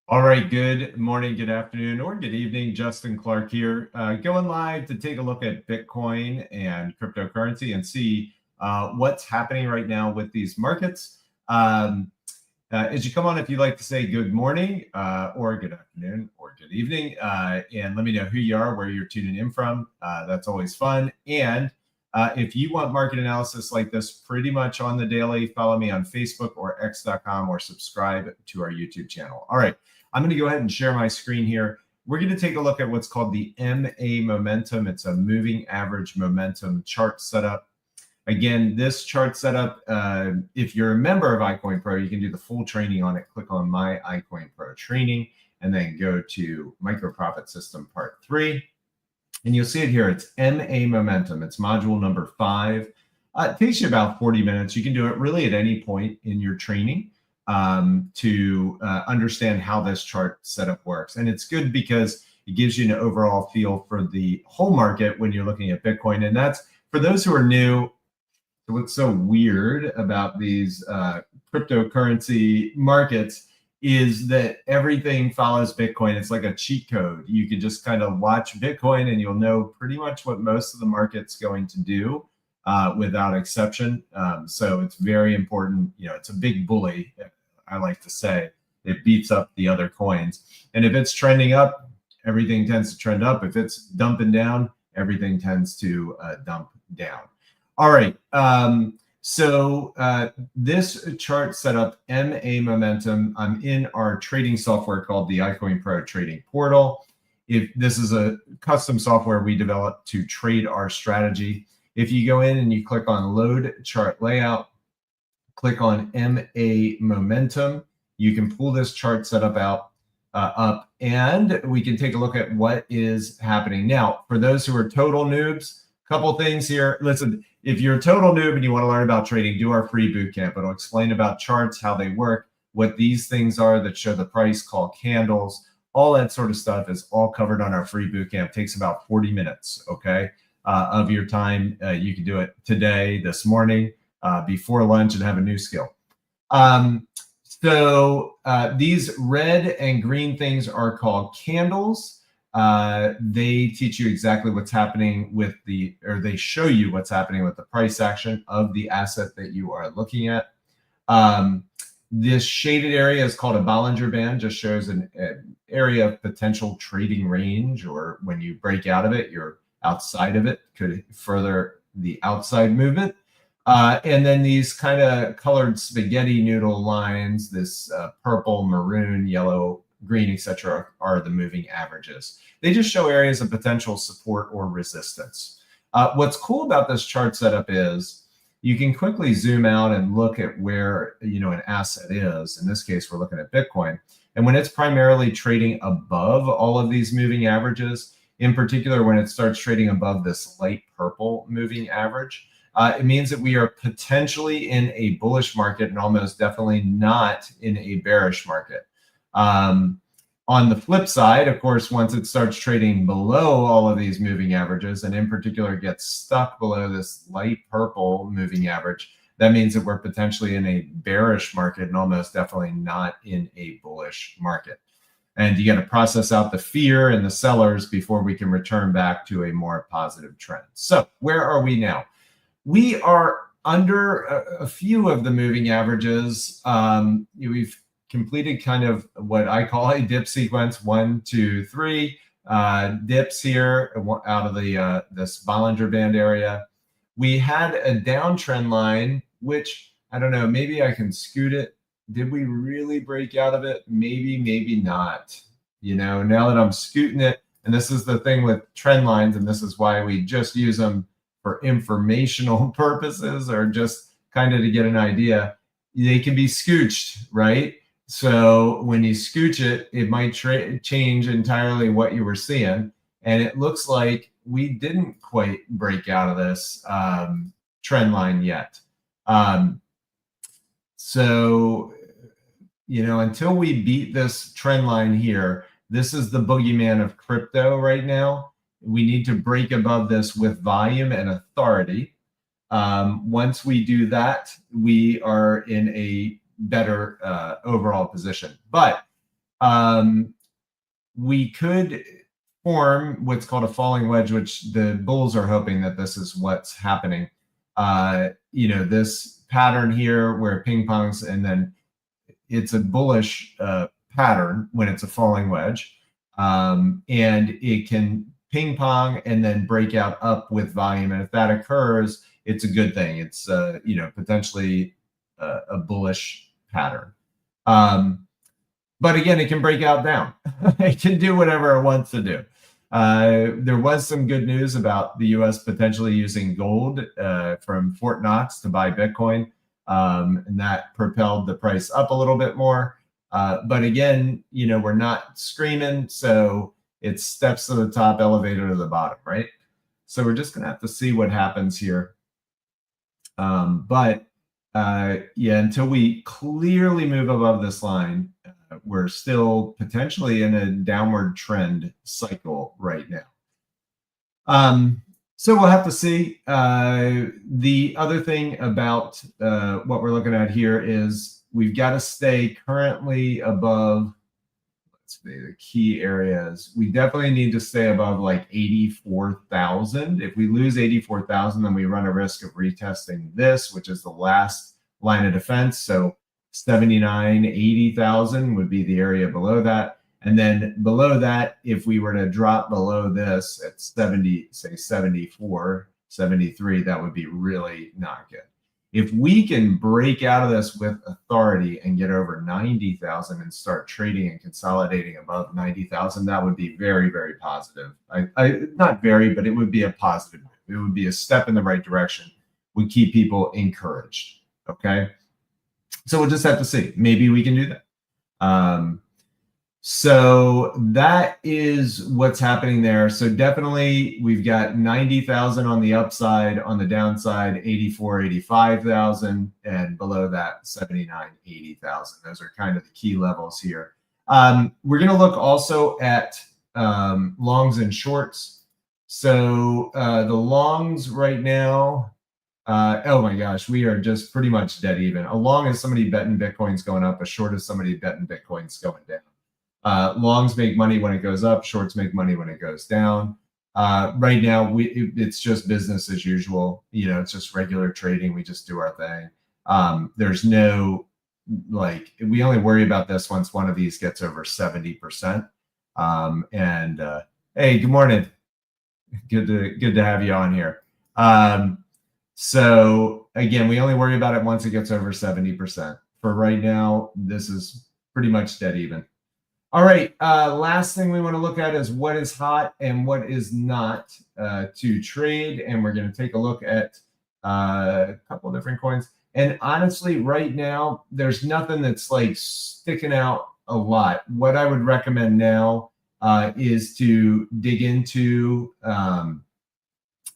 All right, good morning, good afternoon, or good evening. Justin Clark here, going live to take a look at Bitcoin and cryptocurrency and see what's happening right now with these markets. As you come on, if you'd like to say good morning or good afternoon or good evening, and let me know who you are, where you're tuning in from. That's always fun. And if you want market analysis like this pretty much on the daily, follow me on Facebook or x.com or subscribe to our YouTube channel. All right, I'm going to go ahead and share my screen here. We're going to take a look at what's called the MA momentum. It's a moving average momentum chart setup. Again, this chart setup, if you're a member of iCoinPro, you can do the full training on it. Click on my iCoinPro training and then go to Micro Profit System Part 3. And you'll see it here. It's MA momentum. It's module number 5. It takes you about 40 minutes. You can do it really at any point in your training to understand how this chart setup works. And it's good because it gives you an overall feel for the whole market when you're looking at Bitcoin. And that's for those who are new. What's so weird about these cryptocurrency markets is that everything follows Bitcoin. It's like a cheat code. You can just kind of watch Bitcoin and you'll know pretty much what most of the market's going to do without exception. So it's very important. You know, it's a big bully, I like to say. It beats up the other coins. And if it's trending up, everything tends to trend up. If it's dumping down, everything tends to dump down. All right. This chart set up MA momentum. I'm in our trading software called the iCoinPro Trading Portal. If this is a custom software we developed to trade our strategy. If you go in and you click on Load Chart Layout, click on MA momentum, you can pull this chart setup up, and we can take a look at what is happening now. For those who are total noobs, couple things here. Listen, if you're a total noob and you want to learn about trading, do our free bootcamp. It'll explain about charts, how they work, what these things are that show the price, called candles, all that sort of stuff is all covered on our free bootcamp. It takes about 40 minutes, okay, of your time. You can do it today, this morning, before lunch, and have a new skill. These red and green things are called candles. They teach you exactly what's happening with they show you what's happening with the price action of the asset that you are looking at. This shaded area is called a Bollinger Band, just shows an area of potential trading range, or when you break out of it, you're outside of it, could further the outside movement. And then these kind of colored spaghetti noodle lines, this purple, maroon, yellow, green, etc., are the moving averages. They just show areas of potential support or resistance. What's cool about this chart setup is you can quickly zoom out and look at where an asset is. In this case, we're looking at Bitcoin. And when it's primarily trading above all of these moving averages, in particular, when it starts trading above this light purple moving average, it means that we are potentially in a bullish market and almost definitely not in a bearish market. On the flip side, of course, once it starts trading below all of these moving averages, and in particular gets stuck below this light purple moving average, that means that we're potentially in a bearish market and almost definitely not in a bullish market. And you got to process out the fear and the sellers before we can return back to a more positive trend. So where are we now? We are under a few of the moving averages. We've completed kind of what I call a dip sequence, 1, 2, 3 dips here out of the this Bollinger Band area. We had a downtrend line, which I don't know, maybe I can scoot it. Did we really break out of it? Maybe, maybe not. Now that I'm scooting it, and this is the thing with trend lines, and this is why we just use them for informational purposes or just kind of to get an idea. They can be scooched, right? So when you scooch it, it might change entirely what you were seeing. And it looks like we didn't quite break out of this trend line yet. Until we beat this trend line here, this is the boogeyman of crypto right now. We need to break above this with volume and authority. Once we do that, we are in a better overall position. But We could form what's called a falling wedge, which the bulls are hoping that this is what's happening. This pattern here where it ping pongs, and then it's a bullish pattern when it's a falling wedge, and it can ping pong and then break out up with volume. And if that occurs, it's a good thing. It's potentially a bullish pattern. But again, it can break out down. It can do whatever it wants to do. There was some good news about the U.S. potentially using gold from Fort Knox to buy Bitcoin, and that propelled the price up a little bit more. But again, we're not screaming, so it's steps to the top, elevator to the bottom, right? So we're just going to have to see what happens here. But until we clearly move above this line, we're still potentially in a downward trend cycle right now. So we'll have to see. The other thing about what we're looking at here is we've got to stay currently above, let's see, the key areas. We definitely need to stay above like 84,000. If we lose 84,000, then we run a risk of retesting this, which is the last line of defense. So 79, 80,000 would be the area below that. And then below that, if we were to drop below this at 70, say 74, 73, that would be really not good. If we can break out of this with authority and get over 90,000 and start trading and consolidating above 90,000, that would be very, very positive. Not very, but it would be a positive move. It would be a step in the right direction. Would keep people encouraged. Okay. So we'll just have to see. Maybe we can do that. So that is what's happening there. So definitely we've got 90,000 on the upside, on the downside, 84, 85,000, and below that 79, 80,000. Those are kind of the key levels here. We're going to look also at longs and shorts. So the longs right now, oh my gosh, we are just pretty much dead even. A long is somebody betting Bitcoin's going up, a short is somebody betting Bitcoin's going down. Longs make money when it goes up, shorts make money when it goes down. Right now, it's just business as usual. It's just regular trading. We just do our thing. There's no, we only worry about this once one of these gets over 70%. Hey, good morning. Good to have you on here. So again, we only worry about it once it gets over 70%. For right now, this is pretty much dead even. All right, last thing we want to look at is what is hot and what is not to trade. And we're going to take a look at a couple of different coins. And honestly, right now, there's nothing that's like sticking out a lot. What I would recommend now is to dig into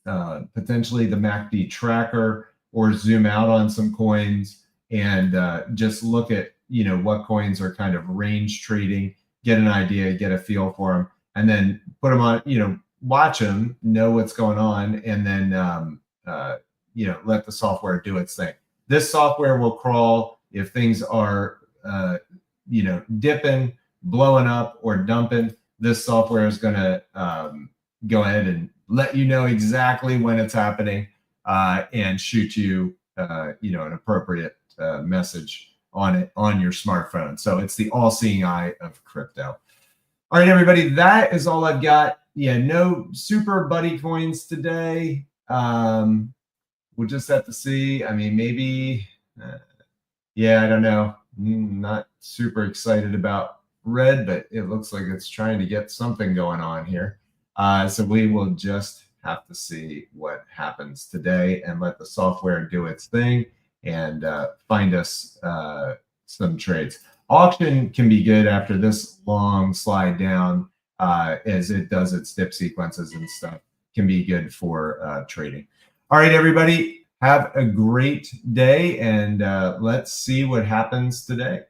potentially the MACD tracker or zoom out on some coins and just look at, what coins are kind of range trading, get an idea, get a feel for them, and then put them on, watch them, know what's going on, and then, let the software do its thing. This software will crawl if things are, dipping, blowing up, or dumping. This software is going to go ahead and let you know exactly when it's happening and shoot you, an appropriate message on it on your smartphone. So it's the all-seeing eye of crypto. All right, everybody, that is all I've got. Yeah, no super buddy coins today. We'll just have to see. I mean, maybe, I don't know. Not super excited about red, but it looks like it's trying to get something going on here. So we will just have to see what happens today and let the software do its thing and find us some trades. Auction can be good after this long slide down as it does its dip sequences and stuff. Can be good for trading. All right, everybody, have a great day, and let's see what happens today.